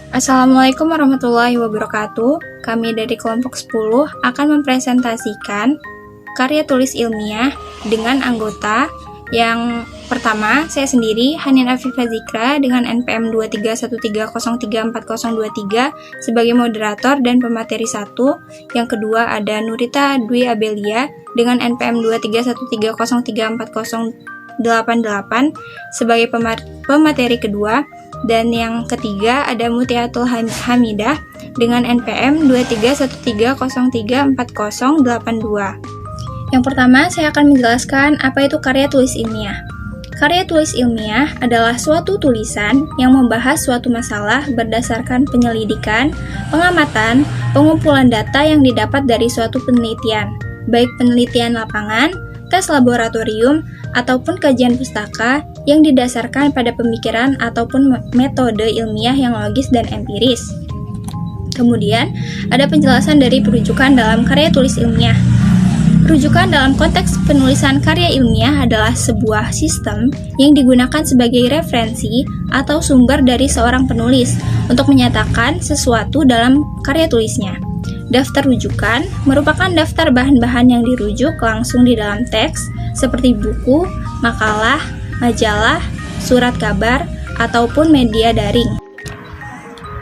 Assalamualaikum warahmatullahi wabarakatuh. Kami dari kelompok 10 akan mempresentasikan karya tulis ilmiah dengan anggota. Yang pertama, saya sendiri, Hanin Afifah Zikra dengan NPM 23130340023 sebagai moderator dan pemateri 1. Yang kedua ada Nurita Dwi Abelia dengan NPM 23130340088 sebagai pemateri kedua. Dan yang ketiga ada Mutiatul Hamidah dengan NPM 23130340082. Yang pertama, saya akan menjelaskan apa itu karya tulis ilmiah. Karya tulis ilmiah adalah suatu tulisan yang membahas suatu masalah berdasarkan penyelidikan, pengamatan, pengumpulan data yang didapat dari suatu penelitian, baik penelitian lapangan, tes laboratorium, ataupun kajian pustaka yang didasarkan pada pemikiran ataupun metode ilmiah yang logis dan empiris. Kemudian, ada penjelasan dari perujukan dalam karya tulis ilmiah. Rujukan dalam konteks penulisan karya ilmiah adalah sebuah sistem yang digunakan sebagai referensi atau sumber dari seorang penulis untuk menyatakan sesuatu dalam karya tulisnya. Daftar rujukan merupakan daftar bahan-bahan yang dirujuk langsung di dalam teks seperti buku, makalah, majalah, surat kabar, ataupun media daring.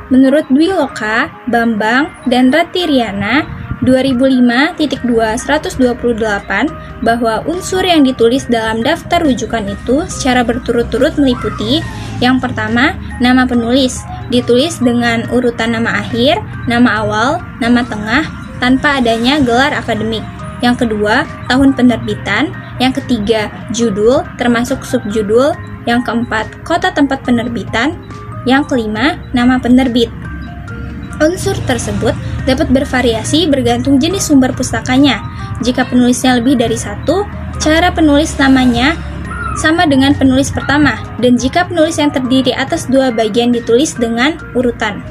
Menurut Dwi Loka, Bambang, dan Ratiriana 2005.2/128 bahwa unsur yang ditulis dalam daftar rujukan itu secara berturut-turut meliputi: yang pertama, nama penulis, ditulis dengan urutan nama akhir, nama awal, nama tengah, tanpa adanya gelar akademik. Yang kedua, tahun penerbitan. Yang ketiga, judul, termasuk subjudul. Yang keempat, kota tempat penerbitan. Yang kelima, nama penerbit. Unsur tersebut dapat bervariasi bergantung jenis sumber pustakanya. Jika penulisnya lebih dari satu, cara penulis namanya sama dengan penulis pertama, dan jika penulis yang terdiri atas dua bagian ditulis dengan urutan.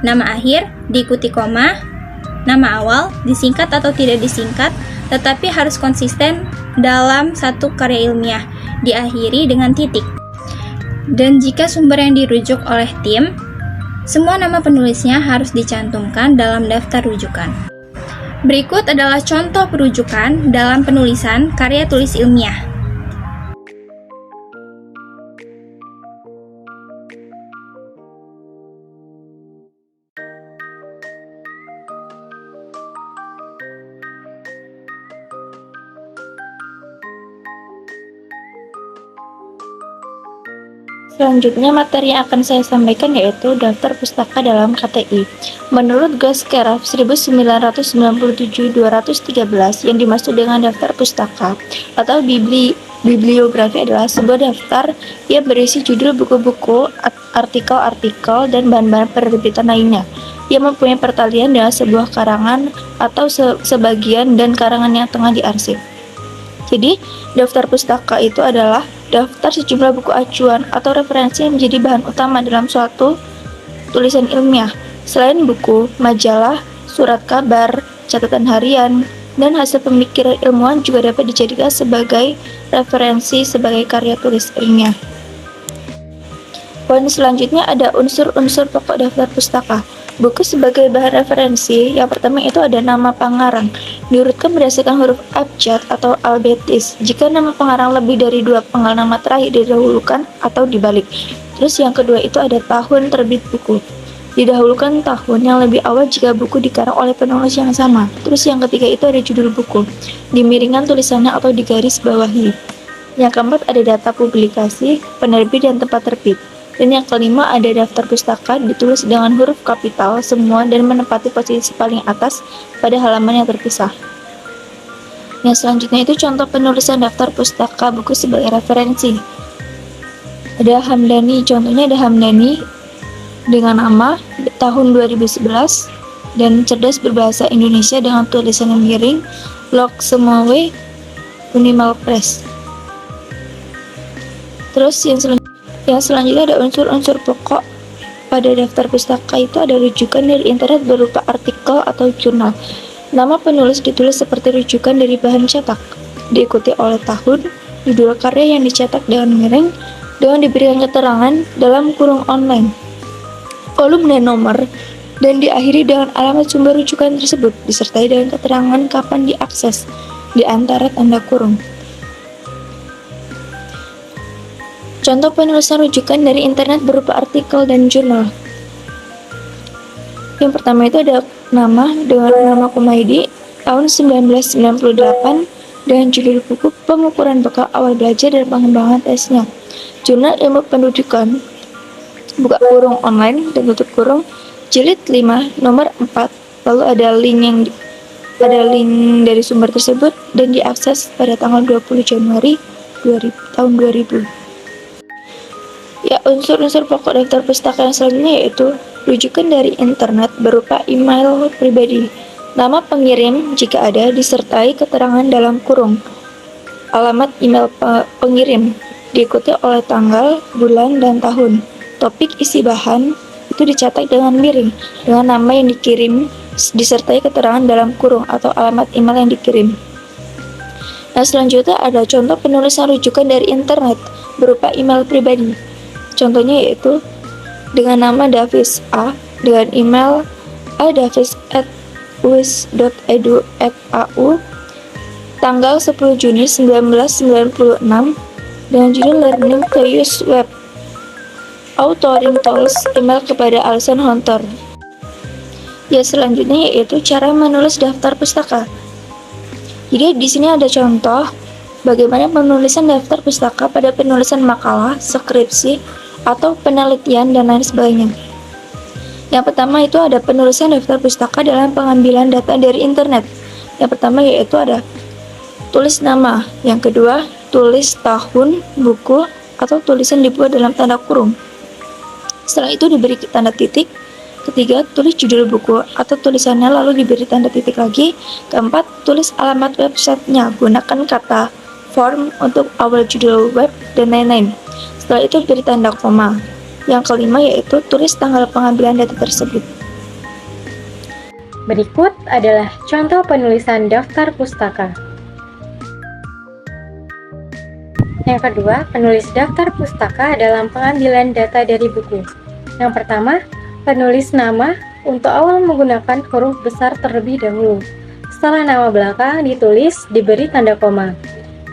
Nama akhir diikuti koma, nama awal disingkat atau tidak disingkat, tetapi harus konsisten dalam satu karya ilmiah, diakhiri dengan titik. Dan jika sumber yang dirujuk oleh tim, semua nama penulisnya harus dicantumkan dalam daftar rujukan. Berikut adalah contoh perujukan dalam penulisan karya tulis ilmiah. Selanjutnya, materi yang akan saya sampaikan yaitu daftar pustaka dalam KTI. Menurut Gaskeraf 1997-213, yang dimaksud dengan daftar pustaka atau bibliografi adalah sebuah daftar yang berisi judul buku-buku, artikel-artikel, dan bahan-bahan penerbitan lainnya yang mempunyai pertalian dengan sebuah karangan atau sebagian dan karangan yang tengah diarsip. Jadi, daftar pustaka itu adalah daftar sejumlah buku acuan atau referensi yang menjadi bahan utama dalam suatu tulisan ilmiah. Selain buku, majalah, surat kabar, catatan harian, dan hasil pemikiran ilmuwan juga dapat dijadikan sebagai referensi sebagai karya tulis ilmiah. Poin selanjutnya ada unsur-unsur pokok daftar pustaka. Buku sebagai bahan referensi, yang pertama itu ada nama pengarang, diurutkan berdasarkan huruf abjad atau alfabetis. Jika nama pengarang lebih dari dua penggal nama terakhir didahulukan atau dibalik. Terus yang kedua itu ada tahun terbit buku, didahulukan tahun yang lebih awal jika buku dikarang oleh penulis yang sama. Terus yang ketiga itu ada judul buku, dimiringkan tulisannya atau digaris bawahi. Yang keempat ada data publikasi, penerbit, dan tempat terbit. Dan yang kelima ada daftar pustaka, ditulis dengan huruf kapital semua dan menempati posisi paling atas pada halaman yang terpisah. Yang selanjutnya itu contoh penulisan daftar pustaka buku sebagai referensi. Ada Hamdani, contohnya ada Hamdani dengan nama tahun 2011 dan cerdas berbahasa Indonesia dengan tulisan yang miring, Lok Semowe, Unimal Press. Terus yang selanjutnya ada unsur-unsur pokok pada daftar pustaka itu ada rujukan dari internet berupa artikel atau jurnal. Nama penulis ditulis seperti rujukan dari bahan cetak, diikuti oleh tahun, judul karya yang dicetak dengan miring, dengan diberikan keterangan dalam kurung online. kolom dan nomor, dan diakhiri dengan alamat sumber rujukan tersebut, disertai dengan keterangan kapan diakses, di antara tanda kurung. Contoh penulisan rujukan dari internet berupa artikel dan jurnal. Yang pertama itu ada nama dengan nama Kumaidi tahun 1998 dengan judul buku pengukuran bekal awal belajar dan pengembangan tesnya. Jurnal Ilmu Pendidikan, buka kurung online dan tutup kurung, jilid 5 nomor 4. Lalu ada link dari sumber tersebut dan diakses pada tanggal 20 Januari tahun 2000. Ya, unsur-unsur pokok daftar pustaka yang selanjutnya yaitu rujukan dari internet berupa email pribadi, nama pengirim jika ada, disertai keterangan dalam kurung, alamat email pengirim, diikuti oleh tanggal, bulan, dan tahun. Topik isi bahan itu dicetak dengan miring, dengan nama yang dikirim, disertai keterangan dalam kurung atau alamat email yang dikirim. Nah, selanjutnya ada contoh penulisan rujukan dari internet berupa email pribadi. Contohnya yaitu dengan nama Davis A, dengan email adavis@uis.edu.au, tanggal 10 Juni 1996, dengan judul Learning to Use Web. Authoring Tools, email kepada Alison Hunter. Ya, selanjutnya yaitu cara menulis daftar pustaka. Jadi di sini ada contoh bagaimana penulisan daftar pustaka pada penulisan makalah, skripsi, atau penelitian dan lain sebagainya. Yang pertama itu ada penulisan daftar pustaka dalam pengambilan data dari internet. Yang pertama yaitu ada tulis nama, yang kedua tulis tahun buku atau tulisan dibuat dalam tanda kurung. Setelah itu diberi tanda titik. Ketiga, tulis judul buku atau tulisannya lalu diberi tanda titik lagi. Keempat, tulis alamat websitenya, gunakan kata form untuk awal judul web dan lain-lain. Setelah itu beri tanda koma. Yang kelima yaitu tulis tanggal pengambilan data tersebut. Berikut adalah contoh penulisan daftar pustaka. Yang kedua, penulis daftar pustaka dalam pengambilan data dari buku. Yang pertama, penulis nama untuk awal menggunakan huruf besar terlebih dahulu. Setelah nama belakang ditulis, diberi tanda koma.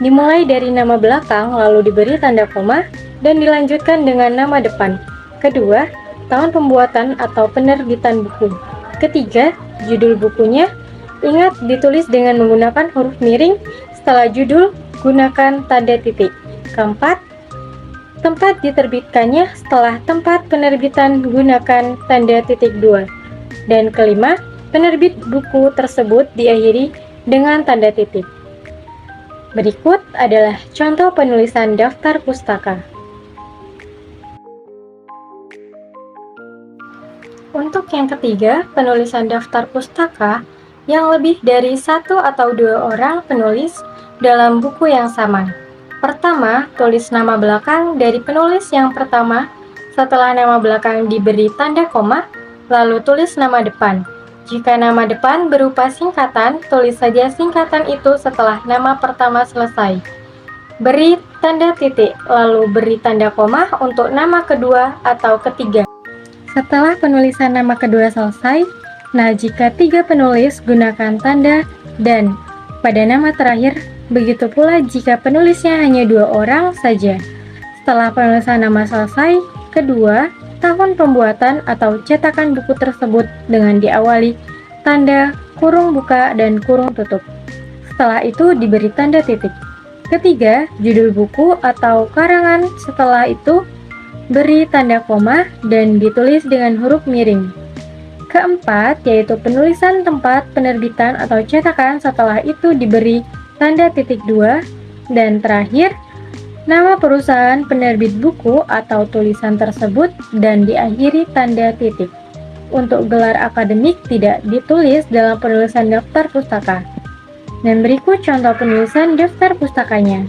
Dimulai dari nama belakang, lalu diberi tanda koma, dan dilanjutkan dengan nama depan. Kedua, tahun pembuatan atau penerbitan buku. Ketiga, judul bukunya. Ingat, ditulis dengan menggunakan huruf miring. Setelah judul, gunakan tanda titik. Keempat, tempat diterbitkannya. Setelah tempat penerbitan, gunakan tanda titik 2. Dan kelima, penerbit buku tersebut diakhiri dengan tanda titik. Berikut adalah contoh penulisan daftar pustaka. Untuk yang ketiga, penulisan daftar pustaka yang lebih dari satu atau dua orang penulis dalam buku yang sama. Pertama, tulis nama belakang dari penulis yang pertama. Setelah nama belakang diberi tanda koma, lalu tulis nama depan. Jika nama depan berupa singkatan, tulis saja singkatan itu setelah nama pertama selesai. Beri tanda titik, lalu beri tanda koma untuk nama kedua atau ketiga. Setelah penulisan nama kedua selesai, nah jika tiga penulis, gunakan tanda dan pada nama terakhir. Begitu pula jika penulisnya hanya dua orang saja. Setelah penulisan nama selesai, kedua, tahun pembuatan atau cetakan buku tersebut dengan diawali tanda kurung buka dan kurung tutup. Setelah itu diberi tanda titik. Ketiga, judul buku atau karangan. Setelah itu beri tanda koma dan ditulis dengan huruf miring. Keempat, yaitu penulisan tempat penerbitan atau cetakan. Setelah itu diberi tanda titik 2. Dan terakhir, nama perusahaan penerbit buku atau tulisan tersebut dan diakhiri tanda titik. Untuk gelar akademik tidak ditulis dalam penulisan daftar pustaka. Dan berikut contoh penulisan daftar pustakanya.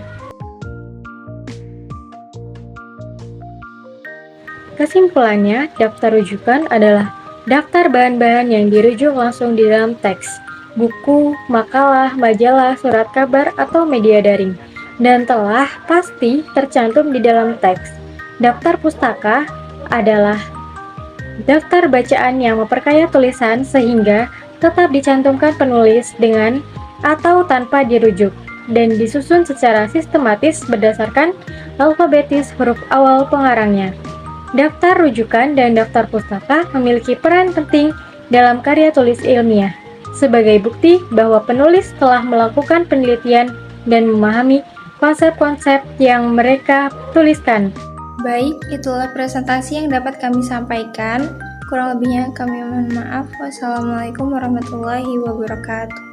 Kesimpulannya, daftar rujukan adalah daftar bahan-bahan yang dirujuk langsung di dalam teks, buku, makalah, majalah, surat kabar, atau media daring, dan telah pasti tercantum di dalam teks. Daftar pustaka adalah daftar bacaan yang memperkaya tulisan sehingga tetap dicantumkan penulis dengan atau tanpa dirujuk, dan disusun secara sistematis berdasarkan alfabetis huruf awal pengarangnya. Daftar rujukan dan daftar pustaka memiliki peran penting dalam karya tulis ilmiah, sebagai bukti bahwa penulis telah melakukan penelitian dan memahami konsep-konsep yang mereka tuliskan. Baik, itulah presentasi yang dapat kami sampaikan. Kurang lebihnya kami mohon maaf. Wassalamualaikum warahmatullahi wabarakatuh.